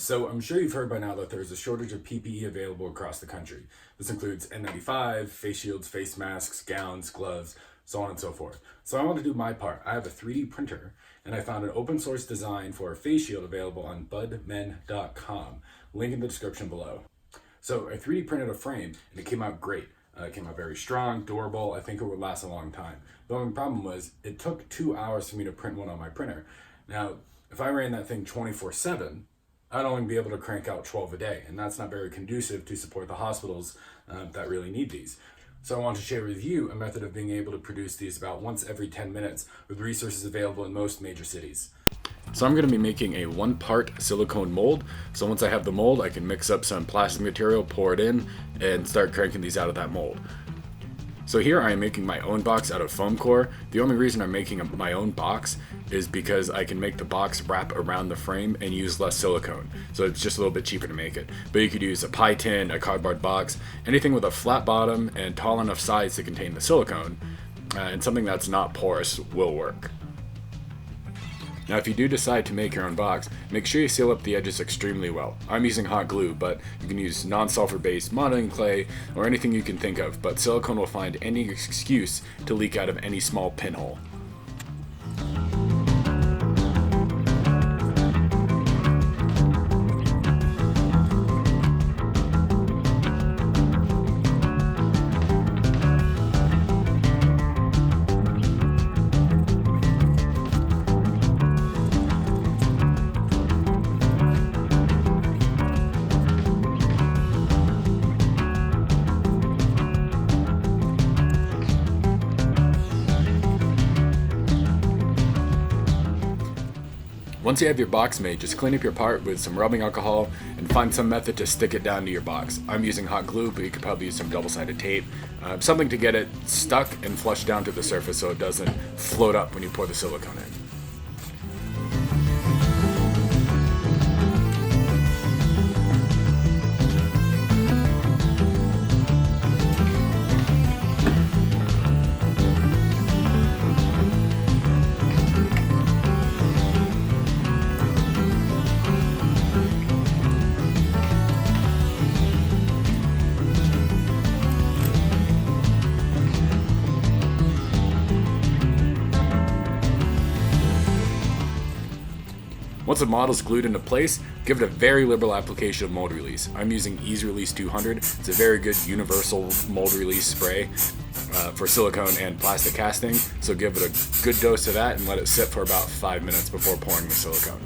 So I'm sure you've heard by now that there's a shortage of PPE available across the country. This includes N95, face shields, face masks, gowns, gloves, so on and so forth. So I want to do my part. I have a 3D printer and I found an open source design for a face shield available on budmen.com. Link in the description below. So I 3D printed a frame and it came out great. It came out very strong, durable. I think it would last a long time. The only problem was it took 2 hours for me to print one on my printer. Now, if I ran that thing 24/7, I'd only be able to crank out 12 a day, and that's not very conducive to support the hospitals that really need these. So I want to share with you a method of being able to produce these about once every 10 minutes with resources available in most major cities. So I'm going to be making a 1-part silicone mold. So once I have the mold, I can mix up some plastic material, pour it in, and start cranking these out of that mold. So here I am making my own box out of foam core. The only reason I'm making my own box is because I can make the box wrap around the frame and use less silicone. So it's just a little bit cheaper to make it. But you could use a pie tin, a cardboard box, anything with a flat bottom and tall enough sides to contain the silicone, and something that's not porous will work. Now if you do decide to make your own box, make sure you seal up the edges extremely well. I'm using hot glue, but you can use non-sulfur based modeling clay or anything you can think of, but silicone will find any excuse to leak out of any small pinhole. Once you have your box made, just clean up your part with some rubbing alcohol and find some method to stick it down to your box. I'm using hot glue, but you could probably use some double-sided tape. Something to get it stuck and flush down to the surface so it doesn't float up when you pour the silicone in. Once the model is glued into place, give it a very liberal application of mold release. I'm using Ease Release 200. It's a very good universal mold release spray for silicone and plastic casting. So give it a good dose of that and let it sit for about 5 minutes before pouring the silicone.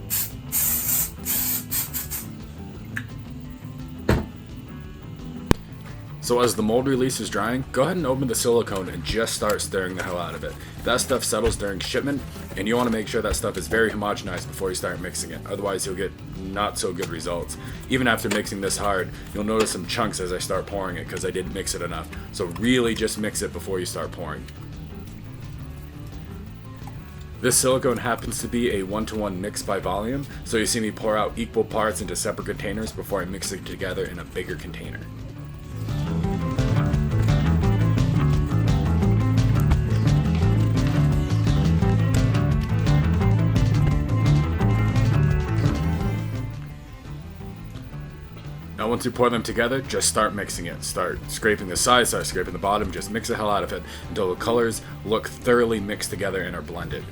So as the mold release is drying, go ahead and open the silicone and just start stirring the hell out of it. That stuff settles during shipment, and you want to make sure that stuff is very homogenized before you start mixing it. Otherwise, you'll get not so good results. Even after mixing this hard, you'll notice some chunks as I start pouring it because I didn't mix it enough. So really just mix it before you start pouring. This silicone happens to be a 1-to-1 mix by volume, so you see me pour out equal parts into separate containers before I mix it together in a bigger container. Now once you pour them together, just start mixing it. Start scraping the sides, start scraping the bottom, just mix the hell out of it until the colors look thoroughly mixed together and are blended.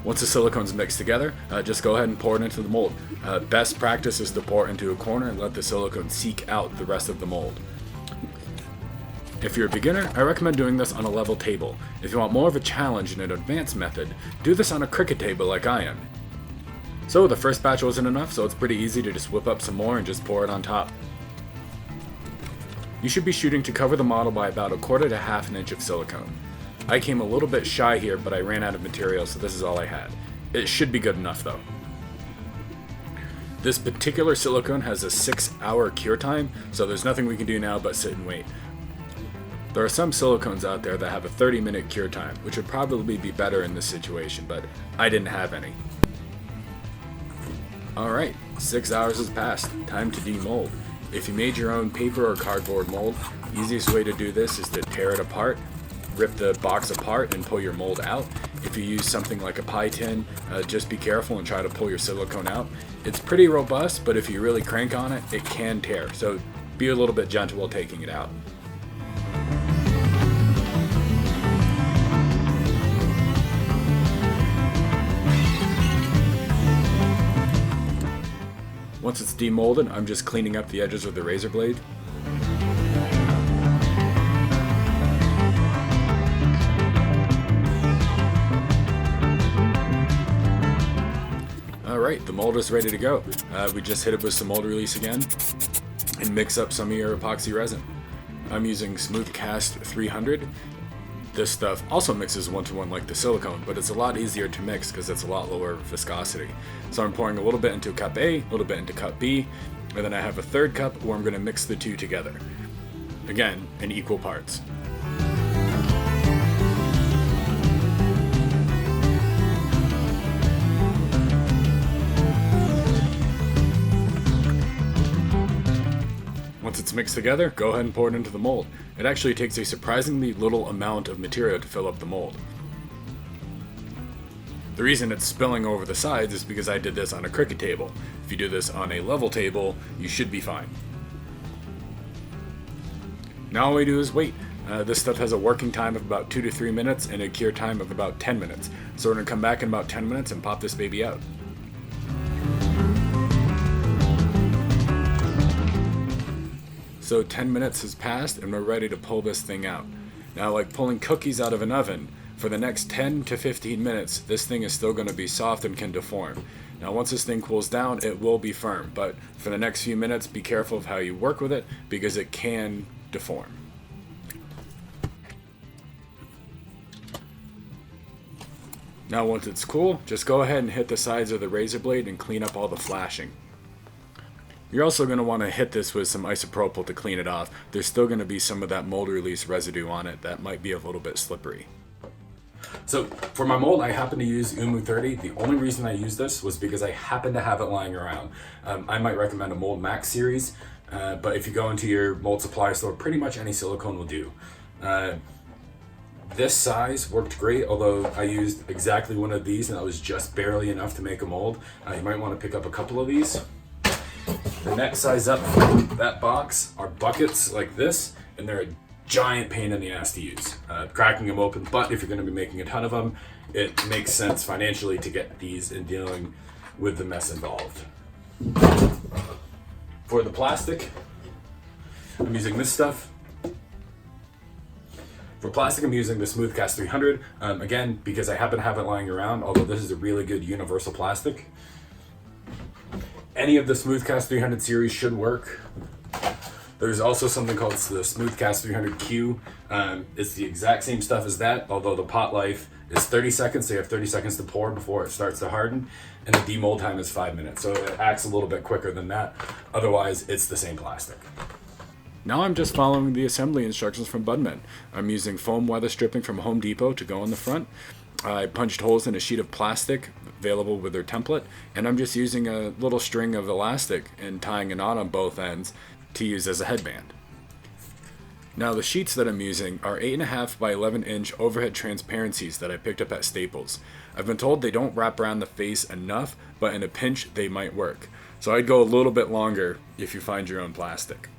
Once the silicone's mixed together, just go ahead and pour it into the mold. Best practice is to pour it into a corner and let the silicone seek out the rest of the mold. If you're a beginner, I recommend doing this on a level table. If you want more of a challenge and an advanced method, do this on a cricket table like I am. So the first batch wasn't enough, so it's pretty easy to just whip up some more and just pour it on top. You should be shooting to cover the model by about 1/4 to 1/2 inch of silicone. I came a little bit shy here, but I ran out of material, so this is all I had. It should be good enough though. This particular silicone has a 6-hour cure time, so there's nothing we can do now but sit and wait. There are some silicones out there that have a 30-minute cure time, which would probably be better in this situation, but I didn't have any. Alright, 6 hours has passed. Time to demold. If you made your own paper or cardboard mold, the easiest way to do this is to tear it apart, rip the box apart and pull your mold out. If you use something like a pie tin, just be careful and try to pull your silicone out. It's pretty robust, but if you really crank on it, it can tear. So be a little bit gentle while taking it out. Once it's demolded, I'm just cleaning up the edges with the razor blade. Alright, the mold is ready to go. We just hit it with some mold release again and mix up some of your epoxy resin. I'm using Smooth Cast 300. This stuff also mixes 1-to-1 like the silicone, but it's a lot easier to mix because it's a lot lower viscosity. So I'm pouring a little bit into cup A, a little bit into cup B, and then I have a third cup where I'm going to mix the two together. Again, in equal parts. Once it's mixed together, go ahead and pour it into the mold. It actually takes a surprisingly little amount of material to fill up the mold. The reason it's spilling over the sides is because I did this on a cricket table. If you do this on a level table, you should be fine. Now all we do is wait. This stuff has a working time of about 2 to 3 minutes and a cure time of about 10 minutes. So we're going to come back in about 10 minutes and pop this baby out. So 10 minutes has passed and we're ready to pull this thing out. Now, like pulling cookies out of an oven, for the next 10 to 15 minutes, this thing is still going to be soft and can deform. Now, once this thing cools down, it will be firm, but for the next few minutes, be careful of how you work with it because it can deform. Now, once it's cool, just go ahead and hit the sides of the razor blade and clean up all the flashing. You're also going to want to hit this with some isopropyl to clean it off. There's still going to be some of that mold release residue on it that might be a little bit slippery. So for my mold, I happen to use Umu 30. The only reason I use this was because I happen to have it lying around. I might recommend a Mold Max series, but if you go into your mold supply store, pretty much any silicone will do. This size worked great, although I used exactly one of these and that was just barely enough to make a mold. You might want to pick up a couple of these. The next size up from that box are buckets like this, and they're a giant pain in the ass to use. Cracking them open, but if you're going to be making a ton of them, it makes sense financially to get these and dealing with the mess involved. For the plastic, I'm using this stuff. For plastic, I'm using the Smooth Cast 300, again, because I happen to have it lying around, although this is a really good universal plastic. Any of the Smooth Cast 300 series should work. There's also something called the Smooth Cast 300Q. It's the exact same stuff as that, although the pot life is 30 seconds, so you have 30 seconds to pour before it starts to harden, and the demold time is 5 minutes, so it acts a little bit quicker than that. Otherwise, it's the same plastic. Now I'm just following the assembly instructions from Budman. I'm using foam weather stripping from Home Depot to go on the front. I punched holes in a sheet of plastic available with their template, and I'm just using a little string of elastic and tying a knot on both ends to use as a headband. Now the sheets that I'm using are 8.5 by 11 inch overhead transparencies that I picked up at Staples. I've been told they don't wrap around the face enough, but in a pinch they might work. So I'd go a little bit longer if you find your own plastic.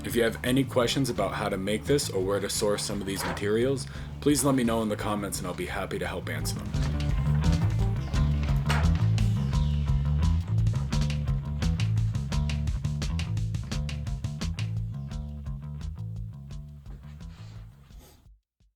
If you have any questions about how to make this or where to source some of these materials, please let me know in the comments and I'll be happy to help answer them.